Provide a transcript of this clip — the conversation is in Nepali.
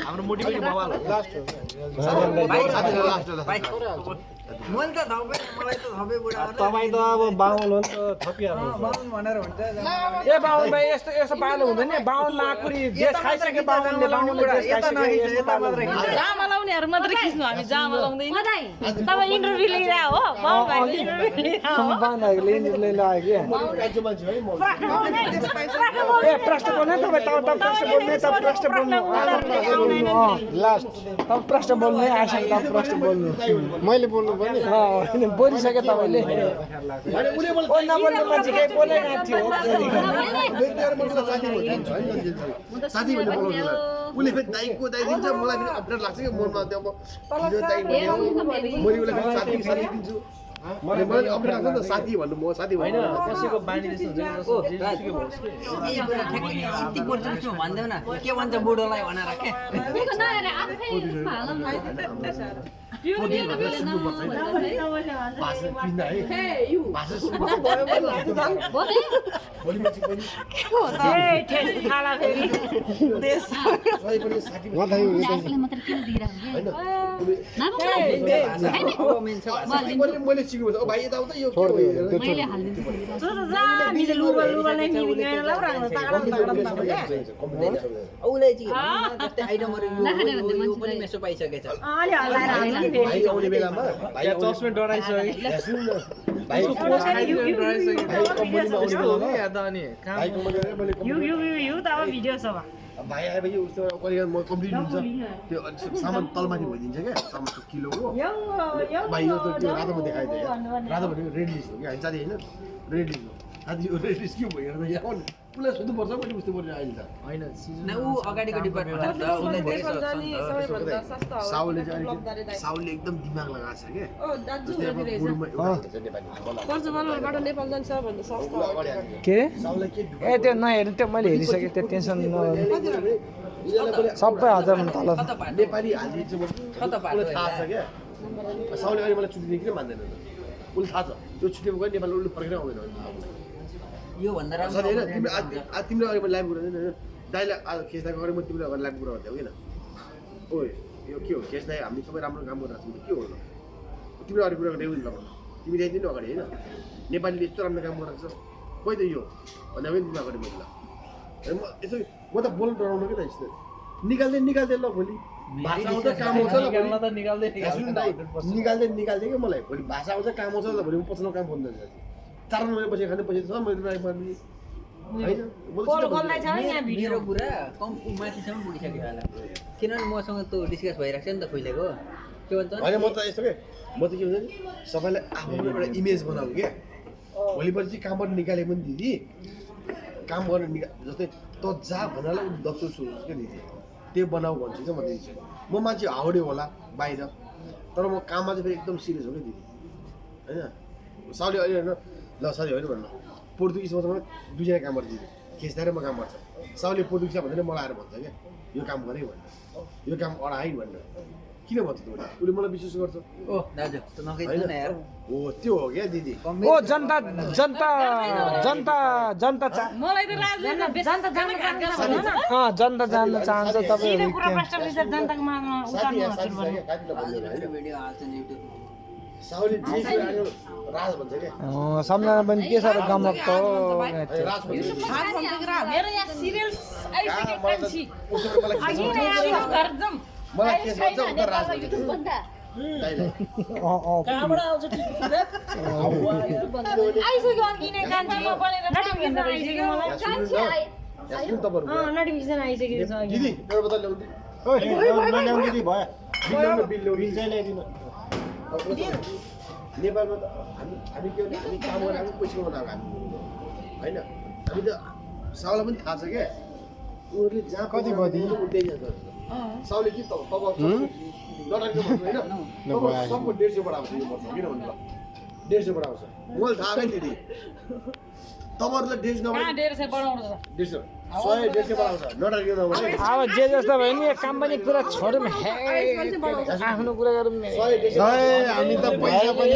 हाम्रो मोटिभेसन बवाल हो लास्ट मैले त थपे मलाई त थपे बुढा तपाईँ त अब बाहुन हो नि त थपिहाल्नु बाहुन भनेर हुन्छ ए बाहुन भाइ यस्तो यस्तो पालो हुँदैन नि बाहुन लाकुरी देश खाइसके बाहुनले बाहुनले देश खाइसके यस्तो मात्र जामा लाउनेहरु मात्र खिच्नु हामी जामा लाउँदैन तपाईँ इन्टरभ्यु लिइरा हो बाहुन भाइ इन्टरभ्यु लिइरा हो बाहुन भाइले इन्टरभ्यु लाग्यो काजु मान्छे है म ए प्रश्न बोल्नु तपाईँ तब प्रश्न बोल्नु लास्ट तब प्रश्न बोल्नु है आशा तब प्रश्न बोल्नु मैले बोल्नु पनि बोलिसके तपाईँले ओ नबोल्ने मान्छे केही बोलेन थियो साथी भने बोलाउँछ उसले फेरि दाइको दाइ दिन्छ मलाई फेरि अपडेट लाग्छ कि मनमा त्यो अब हिजो दाइ भन्यो मैले उसलाई फेरि साथी साथी दिन्छु मलाई अपडेट लाग्छ नि त साथी भन्नु म साथी होइन कसैको बानी जस्तो हुन्छ यति पर्छ भन्दैन के भन्छ बुढोलाई भनेर के मैले सिक्नु पर्छ भाइ यता उता यो भाइ आउने बेलामा भाइ चस्मे डराइसक्यो भाइ आएपछि उसको करियर म कम्प्लिट हुन्छ त्यो सामान तलमाथि भइदिन्छ क्या सामान किलोको भाइ यो त त्यो रातोमा देखाइदियो रातो भनेको रेड लिस्ट हो कि हामी साथी होइन रेड लिस्ट हो साथी यो रेड लिस्ट के भयो हेर्दा यहाँ उसलाई सोध्नुपर्छ मैले बुझ्नु पर्छ अहिले त होइन साउले चाहिँ साउले एकदम दिमाग लगाएको छ क्या जस्तै अब गुरुमा एउटा हुन्छ नेपाली के ए त्यो नहेर्नु त्यो मैले हेरिसकेँ त्यो टेन्सन सबै हजारमा तल नेपाली हालिदिन्छ उसलाई थाहा छ क्या साउले अहिले मलाई छुट्टी दिने किन मान्दैन उसले थाहा छ त्यो छुट्टीमा गयो नेपाल उसले फर्केर आउँदैन यो भन्दा राम्रो होइन तिम्रो अगाडि लाइभ कुरा होइन दाइलाई खेच्दाको अगाडि म तिम्रो अगाडि लाइभ कुरा गर्थेँ हो किन ओ यो के हो खेच्दा हामीले सबै राम्रो काम गरिरहेको छौँ के हो तिम्रो अगाडि कुरा गर्ने ल तिमी ल्याइदिनु अगाडि होइन नेपालीले यस्तो राम्रो काम गरिरहेको छ खोइ त यो भन्दा पनि तिम्रो अगाडि मैले ल म यसो म त बोल्नु डराउनु कि त यस्तो निकाल्दै ल भोलि भाषा आउँछ काम आउँछ ल निकाल्दै क्या मलाई भोलि भाषा आउँछ काम आउँछ ल भोलि म पछिल्लो काम खोज्नु जान्छ 4 महिना पछि खाने पछि छ मैले ट्राई गर्ने हैन मेरो कुरा कम माथिसम्म पुगिसक्यो होला किनभने मसँग त डिस्कस भइरहेको छ नि त खुइलेको के भन्छ हैन म त यस्तो के म त के भन्छ नि सबैलाई आफ्नो एउटा इमेज बनाऊ के भोलिपछि चाहिँ कामबाट निकाले पनि दिदी काम गर्न जस्तै त जा भन्नलाई दक्ष सोच्छु के दिदी त्यो बनाऊ भन्छु के म दिन्छु म मान्छे हाउडे होला बाहिर तर म काममा चाहिँ फेरि एकदम सिरियस हो के दिदी हैन साउले अहिले हैन ल सरी होइन भन्नु पोर्तुगिजमा चाहिँ दुईजना काम गर्छ दिदी खेच्दा र म काम गर्छ साउले पोर्तुगिज भन्दैन मलाई आएर भन्छ क्या यो काम गरे भनेर यो काम अडाइ भनेर किन भन्छ तिमीले उसले मलाई विश्वास गर्छ ओ दाजु त नखिच्नु न यार हो त्यो हो क्या दिदी ओ जनता मलाई त राजले जनता जान्न जनता जान्न चाहन्छ तपाईहरु पुरा प्रश्न विचार जनताको माझमा उतार्नु भिडियो हाल्छ नि युट्युब साउले जे आयो राज भन्छ क्या सम्झना पनि के साह्रो गमक त राज भन्छ मेरो यहाँ सिरियल आइसक्यो कान्छी गर्जम मलाई के भन्छ उता राज भन्छ कहाँबाट आउँछ आइसक्यो किन कान्छीमा बनेर नटिफिकेसन आइसक्यो मलाई नटिफिकेसन आइसक्यो दिदी मेरो बदल ल्याउँदै ओइ ल्याउनु दिदी भयो बिल चाहिँ ल्याइदिनु नेपालमा त हामी के भने हामी काम गरेर पैसा बनाएको हामी होइन हामी त साउलाई पनि थाहा छ क्या उनीहरूले जहाँ कति भयो उठ्दै जान्छ साउले के तब नटाको भन्नु होइन सबको 150 बढाउँछ यो वर्ष किन भन्नु 150 बढाउँछ मलाई थाहा नै दिदी तपाईँहरूले 150 नबढाउँछ 150 100 बढाउँछ नटाको नबढाउँछ अब जे जस्तो भयो नि कम्पनी कुरा छोडौँ हे आफ्नो कुरा गरौँ नि हामी त पैसा पनि